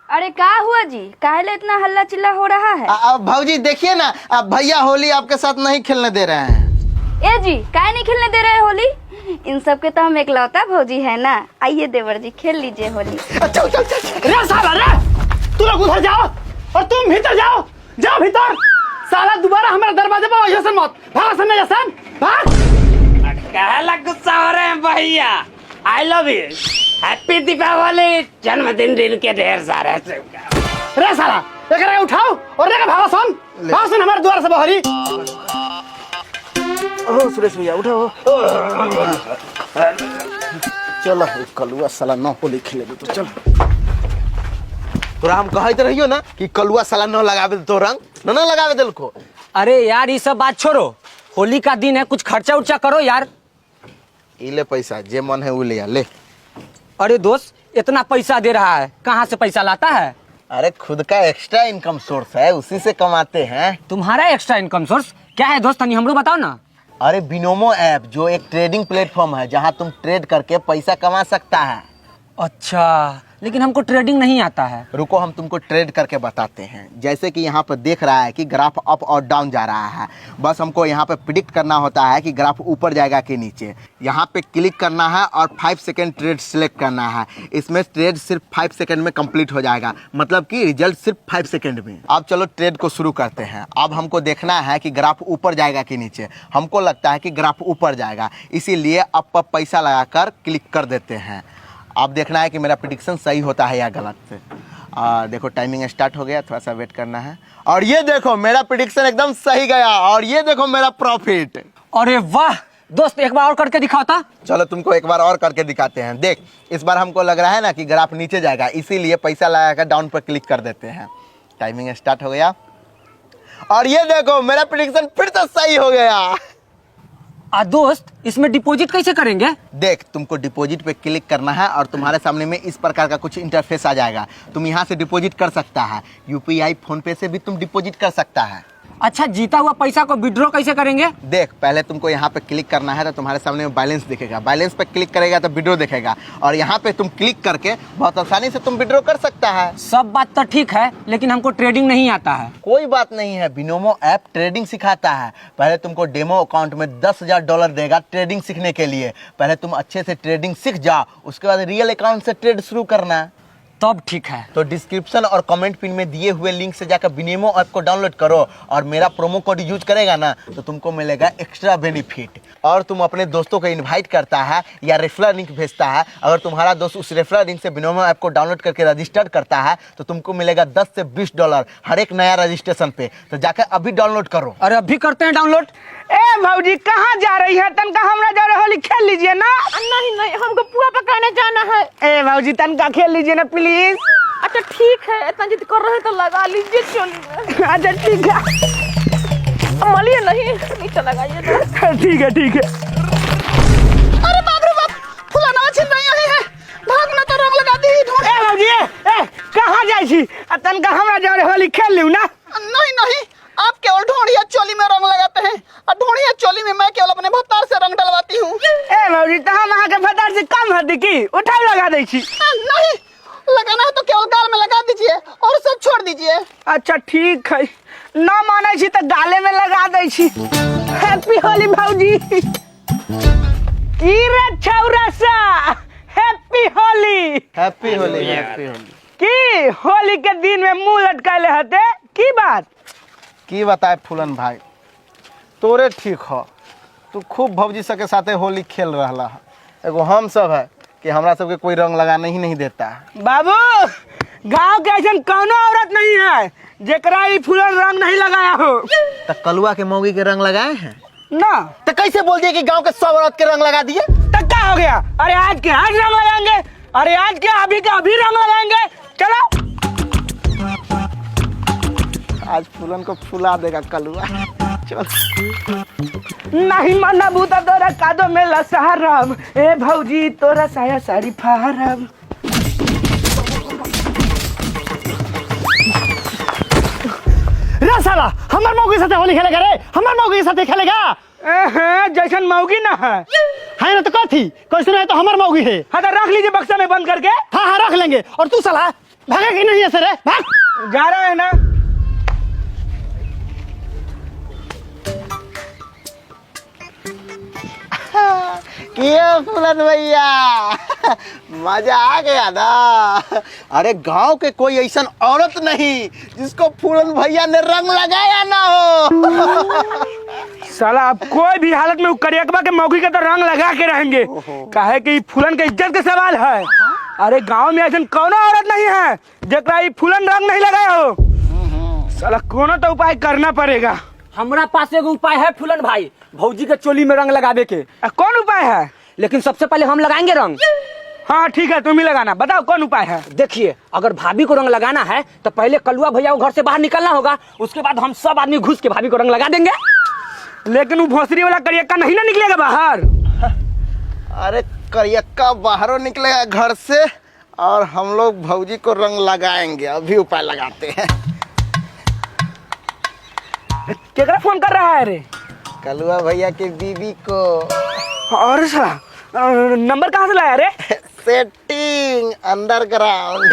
अरे क्या हुआ जी, काहे इतना हल्ला चिल्ला हो रहा है? भाजी देखिए ना, भैया होली आपके साथ नहीं खेलने दे रहे हैं। ए जी, काहे नहीं खेलने दे रहे होली? इन सब के तो हम एकलौता भौजी है ना। आइए देवर जी खेल लीजिए होली। चल चल चल। रे साला रे, तू लोग उधर जाओ और तुम भीतर जाओ। जाओ भीतर। साला दोबारा हमारे दरवाजे पर ऐसा मत भाग। सुन जैसन भाग। कहला गुस्सा हो रहे हैं भैया। I love you, happy Deepawali, जन्मदिन दिन के ढेर सारे। रे साला लेकर उठाओ और लेकर भागो। सुन हमारे द्वार से बाहरी। ओ सुरेश भैया उठाओ। चलो कलुआ साला न होली खेले तो चल। तोरा हम कहते रहियो ना कि कलुआ साला न लगावे तो रंग न लगावे दिल को। अरे यार ये सब बात छोड़ो, होली का दिन है, कुछ खर्चा उर्चा करो यार। ले पैसा, जे मन है वो ले ले। अरे दोस्त इतना पैसा दे रहा है, कहाँ से पैसा लाता है? अरे खुद का एक्स्ट्रा इनकम सोर्स है, उसी से कमाते हैं। तुम्हारा एक्स्ट्रा इनकम सोर्स क्या है दोस्त? तनी हमरो बताओ ना। अरे बिनोमो ऐप जो एक ट्रेडिंग प्लेटफॉर्म है जहां तुम ट्रेड करके पैसा कमा सकता है। अच्छा, लेकिन हमको ट्रेडिंग नहीं आता है। रुको हम तुमको ट्रेड करके बताते हैं। जैसे कि यहाँ पर देख रहा है कि ग्राफ अप और डाउन जा रहा है, बस हमको यहाँ पे प्रिडिक्ट करना होता है कि ग्राफ ऊपर जाएगा कि नीचे। यहाँ पे क्लिक करना है और 5 सेकेंड ट्रेड सिलेक्ट करना है। इसमें ट्रेड सिर्फ 5 सेकेंड में कंप्लीट हो जाएगा, मतलब कि रिजल्ट सिर्फ 5 सेकेंड में। अब चलो ट्रेड को शुरू करते हैं। अब हमको देखना है कि ग्राफ ऊपर जाएगा कि नीचे। हमको लगता है कि ग्राफ ऊपर जाएगा, इसीलिए अब पर पैसा लगाकर क्लिक कर देते हैं। आप देखना है कि मेरा प्रेडिक्शन सही होता है या गलत से। देखो टाइमिंग स्टार्ट हो गया, थोड़ा सा वेट करना है। और ये देखो मेरा प्रेडिक्शन एकदम सही गया, और ये देखो मेरा प्रॉफिट। अरे वाह दोस्त, एक बार और करके दिखाता। चलो तुमको एक बार और करके दिखाते हैं। देख इस बार हमको लग रहा है ना कि ग्राफ नीचे जाएगा, इसीलिए पैसा लगाकर डाउन पर क्लिक कर देते हैं। टाइमिंग स्टार्ट हो गया और ये देखो मेरा प्रेडिक्शन फिर तो सही हो गया। दोस्त इसमें डिपॉजिट कैसे करेंगे? देख तुमको डिपॉजिट पे क्लिक करना है और तुम्हारे सामने में इस प्रकार का कुछ इंटरफेस आ जाएगा। तुम यहाँ से डिपॉजिट कर सकता है, यूपीआई फोन पे से भी तुम डिपॉजिट कर सकता है। अच्छा, जीता हुआ पैसा को विड्रॉ कैसे करेंगे? देख पहले तुमको यहाँ पे क्लिक करना है तो तुम्हारे सामने में बैलेंस दिखेगा। बैलेंस पे क्लिक करेगा तो विड्रॉ दिखेगा, और यहाँ पे तुम क्लिक करके बहुत आसानी से तुम विड्रॉ कर सकता है। सब बात तो ठीक है, लेकिन हमको ट्रेडिंग नहीं आता है। कोई बात नहीं है, बिनोमो ऐप ट्रेडिंग सिखाता है। पहले तुमको डेमो अकाउंट में $10,000 देगा ट्रेडिंग सीखने के लिए। पहले तुम अच्छे से ट्रेडिंग सीख जाओ, उसके बाद रियल अकाउंट से ट्रेड शुरू करना। तब ठीक है। तो डिस्क्रिप्शन और कमेंट पिन में दिए हुए लिंक से जाकर बिनेमो ऐप को डाउनलोड करो, और मेरा प्रोमो कोड यूज करेगा ना तो तुमको मिलेगा एक्स्ट्रा बेनिफिट। और तुम अपने दोस्तों को इनवाइट करता है या रेफरल लिंक भेजता है, अगर तुम्हारा दोस्त उस रेफरल लिंक से बिनेमो ऐप को डाउनलोड करके रजिस्टर करता है तो तुमको मिलेगा $10 से $20 हर एक नया रजिस्ट्रेशन पे। तो जाकर अभी डाउनलोड करो। अरे अभी करते हैं डाउनलोड। ए भौजी कहाँ जा रही है? तनका हमरा जा रहे होली खेल लीजिए ना। नहीं हमको पुआ पकाने जाना है। ए भौजी तनका खेल लीजिए ना प्लीज। अच्छा ठीक है, इतना जिद कर रहे हैं तो लगा लीजिए चोली में। अच्छा ठीक है। मलिए नहीं, नीचे लगाइए तो। ठीक है। अरे बाप रे बाप, फुलाना छिन रही है। भागना तो रंग लगा दी। ए भौजी ए कहाँ जाई छी? तनका हमरा जा रहे होली खेल लूं ना। नहीं, आप केवल ढोंढिया चोली में रंग लगाते हैं, और ढोंढिया चोली में मैं केवल अपने भत्तार से रंग डलवाती हूँ। ए भौजी तो हम अहाँ के भत्तार से कम हद की उठाव लगा दै छी। नहीं, लगाना है तो केवल गाल में लगा दीजिए और सब छोड़ दीजिए। अच्छा ठीक है, ना माने छी तो गाले में लगा दै छी। हैप्पी होली भौजी। की रे छौरा सा, happy Holi. Happy Holi, happy Holi. की होली के दिन में मुंह लटकाले हते की बात? की बताए फूलन भाई, तोरे ठीक हो, तू खूब भौजी सबके साथे होली खेल रहा है। एगो हम सब है कि हमरा सबके कोई रंग लगाने ही नहीं देता है। बाबू गांव के ऐसा कौनो औरत नहीं है जेकरा ई फूलन रंग नहीं लगाया हो। तो कलुआ के मौगी के रंग लगाए हैं ना तो कैसे बोल दिए कि गांव के सब औरत के रंग लगा दिए? तो क्या हो गया? अरे आज के आज रंग लगाएंगे, अरे आज के अभी का अभी रंग लगाएंगे। चलो आज फूलन को फुला देगा कलुआ। चल नहीं मना बूता तोरा कादो में लसहरम। ए भौजी तोरा साया साड़ी फहरम। रे साला हमर मौगी साथे होली खेलेगा रे, हमर मौगी साथे खेलेगा। जैसन मौगी ना है ना तो कथी कैसे है तो हमर मौगी है। हाँ तो रख लीजिए बक्सा में बंद करके। हाँ रख लेंगे। और तू साला भागा कि नहीं है सर? भाग। जा रहे हैं ना। किया फूलन भैया मजा आ गया ना। अरे गांव के कोई ऐसा औरत नहीं जिसको फूलन भैया ने रंग लगाया ना हो। साला अब कोई भी हालत में करियकबा के मौगी के तो रंग लगा के रहेंगे। काहे कि फूलन के इज्जत के सवाल है। अरे गांव में ऐसा कौनो औरत नहीं है जकरा ई फूलन रंग नहीं लगाया हो। साला कोनो तो उपाय करना पड़ेगा। हमरा पास एगो उपाय है फूलन भाई, भौजी के चोली में रंग लगावे के। कौन उपाय है? लेकिन सबसे पहले हम लगाएंगे रंग। हाँ ठीक है, तुम ही लगाना। बताओ कौन उपाय है? देखिए, अगर भाभी को रंग लगाना है तो पहले कलुआ भैया को घर से बाहर निकलना होगा, उसके बाद हम सब आदमी घुस के भाभी को रंग लगा देंगे। लेकिन वो भोसरी वाला करियक्का नहीं ना निकलेगा बाहर। अरे करियक्का बाहरों निकलेगा घर से और हम लोग भौजी को रंग लगाएंगे। अभी उपाय लगाते हैं। केकरा फोन कर रहा है रे? कलुआ भैया के बीबी को। और साला नंबर कहाँ से लाया रे? Setting underground.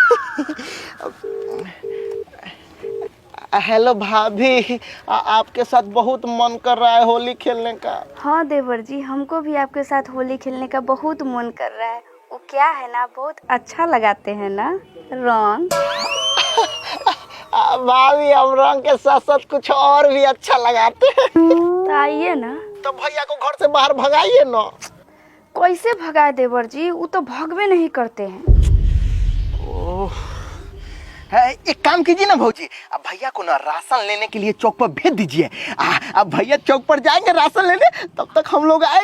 हेलो भाभी, आपके साथ बहुत मन कर रहा है होली खेलने का। हाँ देवर जी, हमको भी आपके साथ होली खेलने का बहुत मन कर रहा है। वो क्या है ना, बहुत अच्छा लगाते हैं ना रंग। भाभी हम रंग के साथ साथ कुछ और भी अच्छा लगाते हैं। तो आइए ना। तो भैया को घर से बाहर भगाइए ना। कैसे भगाए देवर जी, वो तो भगवे नहीं करते हैं। एक काम कीजिए ना भौजी, अब भैया को ना राशन लेने के लिए चौक पर भेज दीजिए। अब भैया चौक पर जाएंगे राशन लेने, तब तक हम लोग आएंगे।